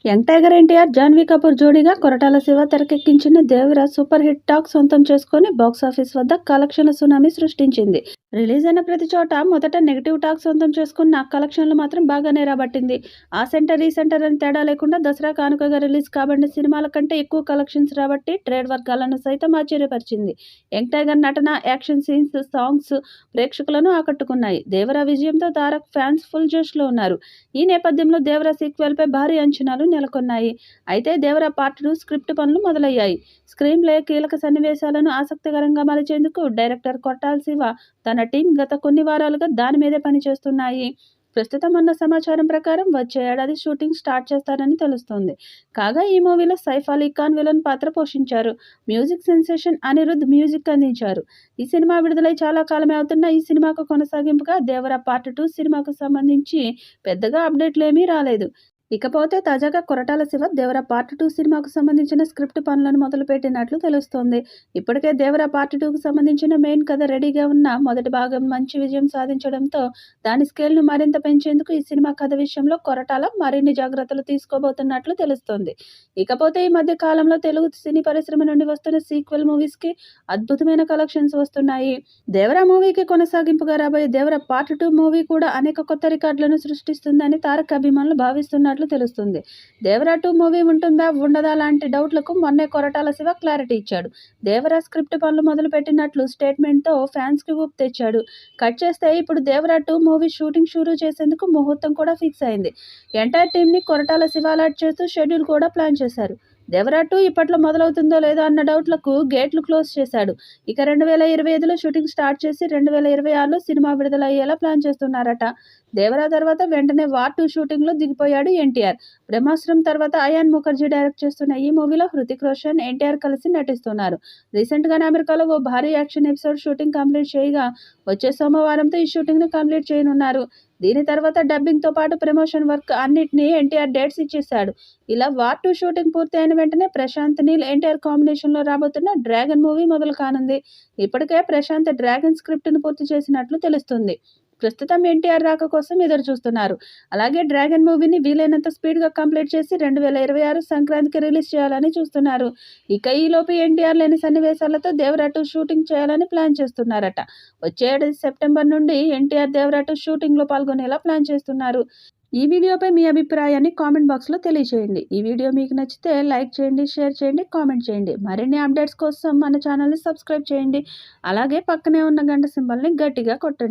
Young tiger NTR, Janhvi Kapoor జోడీగా కొరటాల శివ తెరకెక్కించిన 'Devara' super hit talk సొంతం చేసుకొని బాక్సాఫీస్ వద్ద కలెక్షన్ల సునామీ సృష్టించింది. రిలీజ్ అయిన ప్రతి చోట మొదట నెగిటివ్ టాక్ సొంతం చేసుకున్న కలెక్షన్లు మాత్రం బాగానే రాబట్టింది. ఆ సెంటర్ ఈ సెంటర్ అని తేడా లేకుండా దసరా కానుకగా రిలీజ్ కాబడిన సినిమాల కంటే ఎక్కువ కలెక్షన్స్ రాబట్టి ట్రేడ్ వర్గాలను సైతం ఆశ్చర్యపరిచింది. యంగ్ టైగర్ నటన, యాక్షన్ సీన్స్, సాంగ్స్ ప్రేక్షకులను ఆకట్టుకున్నాయి. 'దేవరా' విజయంతో తారక్ ఫ్యాన్స్ ఫుల్ జోష్లో ఉన్నారు. ఈ నేపథ్యంలో 'దేవరా' సీక్వెల్పై భారీ అంచనాలు నెలకొన్నాయి. అయితే 'దేవరా పార్ట్ 2' స్క్రిప్ట్ పనులు మొదలయ్యాయి. స్క్రీన్ ప్లే కీలక సన్నివేశాలను ఆసక్తికరంగా మలిచేందుకు డైరెక్టర్ కొరటాల శివ, తన టీం గత కొన్ని వారాలుగా దాని మీదే పనిచేస్తున్నాయి. ప్రస్తుతం ఉన్న సమాచారం ప్రకారం వచ్చే ఏడాది షూటింగ్ స్టార్ట్ చేస్తారని తెలుస్తోంది. కాగా ఈ మూవీలో సైఫ్ అలీ ఖాన్ విలన్ పాత్ర పోషించారు. మ్యూజిక్ సెన్సేషన్ అనిరుద్ మ్యూజిక్ అందించారు. ఈ సినిమా విడుదలై చాలా కాలమే అవుతున్న ఈ సినిమాకు కొనసాగింపుగా 'దేవరా పార్ట్ 2' సినిమాకు సంబంధించి పెద్దగా అప్డేట్లేమీ రాలేదు. ఇకపోతే తాజాగా కొరటాల శివ 'దేవరా పార్ట్ 2' సినిమాకు సంబంధించిన స్క్రిప్ట్ పనులను మొదలుపెట్టినట్లు తెలుస్తోంది. ఇప్పటికే 'దేవరా పార్ట్ 2'కు సంబంధించిన మెయిన్ కథ రెడీగా ఉన్న మొదటి భాగం మంచి విజయం సాధించడంతో దాని స్కేల్ను మరింత పెంచేందుకు ఈ సినిమా కథ విషయంలో కొరటాల మరిన్ని జాగ్రత్తలు తీసుకోబోతున్నట్లు తెలుస్తోంది. ఇకపోతే ఈ మధ్య కాలంలో తెలుగు సినీ పరిశ్రమ నుండి వస్తున్న సీక్వెల్ మూవీస్కి అద్భుతమైన కలెక్షన్స్ వస్తున్నాయి. 'దేవరా' మూవీకి కొనసాగింపుగా రాబోయే 'దేవరా పార్ట్ 2' మూవీ కూడా అనేక కొత్త రికార్డులను సృష్టిస్తుందని తారక్ అభిమానులు భావిస్తున్నట్లు తెలుస్తుంది. 'దేవరా 2' మూవీ ఉంటుందా, ఉండదా లాంటి డౌట్లకు మొన్నే కొరటాల శివ క్లారిటీ ఇచ్చాడు. 'దేవరా' స్క్రిప్ట్ పనులు మొదలుపెట్టినట్లు స్టేట్మెంట్తో ఫ్యాన్స్కి ఊపు తెచ్చాడు. కట్ చేస్తే ఇప్పుడు 'దేవరా 2' మూవీ షూటింగ్ షురూ చేసేందుకు ముహూర్తం కూడా ఫిక్స్ అయింది. ఎంటైర్ టీమ్ని కొరటాల శివ అలర్ట్ చేస్తూ షెడ్యూల్ కూడా ప్లాన్ చేశారు. 'దేవరా 2' ఇప్పట్లో మొదలవుతుందో లేదో అన్న డౌట్లకు గేట్లు క్లోజ్ చేశాడు. ఇక 2025లో షూటింగ్ స్టార్ట్ చేసి 2026లో సినిమా విడుదల అయ్యేలా ప్లాన్ చేస్తున్నారట. 'దేవరా' తర్వాత వెంటనే 'వార్ 2' షూటింగ్లో దిగిపోయాడు ఎన్టీఆర్. 'బ్రహ్మాస్త్రం' తర్వాత అయాన్ ముఖర్జీ డైరెక్ట్ చేస్తున్న ఈ మూవీలో హృతిక్ రోషన్, ఎన్టీఆర్ కలిసి నటిస్తున్నారు. రీసెంట్గానే అమెరికాలో ఓ భారీ యాక్షన్ ఎపిసోడ్ షూటింగ్ కంప్లీట్ చేయగా వచ్చే సోమవారంతో ఈ షూటింగ్ను కంప్లీట్ చేయనున్నారు. దీని తర్వాత డబ్బింగ్తో పాటు ప్రమోషన్ వర్క్ అన్నిటినీ ఎన్టీఆర్ డేట్స్ ఇచ్చేశాడు. ఇలా 'వార్ 2' షూటింగ్ పూర్తి అయిన వెంటనే ప్రశాంత్ నీల్, ఎన్టీఆర్ కాంబినేషన్లో రాబోతున్న 'డ్రాగన్' మూవీ మొదలు కానుంది. ఇప్పటికే ప్రశాంత్ 'డ్రాగన్' స్క్రిప్ట్ను పూర్తి చేసినట్లు తెలుస్తుంది. ప్రస్తుతం ఎన్టీఆర్ రాక కోసం ఎదురు చూస్తున్నారు. అలాగే 'డ్రాగన్' మూవీని వీలైనంత స్పీడ్గా కంప్లీట్ చేసి 2026 సంక్రాంతికి రిలీజ్ చేయాలని చూస్తున్నారు. ఇక ఈలోపు ఎన్టీఆర్ లేని సన్నివేశాలతో 'దేవరా 2' షూటింగ్ చేయాలని ప్లాన్ చేస్తున్నారట. వచ్చే ఏడాది సెప్టెంబర్ నుండి ఎన్టీఆర్ 'దేవరా 2' షూటింగ్లో పాల్గొనేలా ప్లాన్ చేస్తున్నారు. ఈ వీడియోపై మీ అభిప్రాయాన్ని కామెంట్ బాక్స్లో తెలియజేయండి. ఈ వీడియో మీకు నచ్చితే లైక్ చేయండి, షేర్ చేయండి, కామెంట్ చేయండి. మరిన్ని అప్డేట్స్ కోసం మన ఛానల్ని సబ్స్క్రైబ్ చేయండి. అలాగే పక్కనే ఉన్న గంట సింబల్ని గట్టిగా కొట్టండి.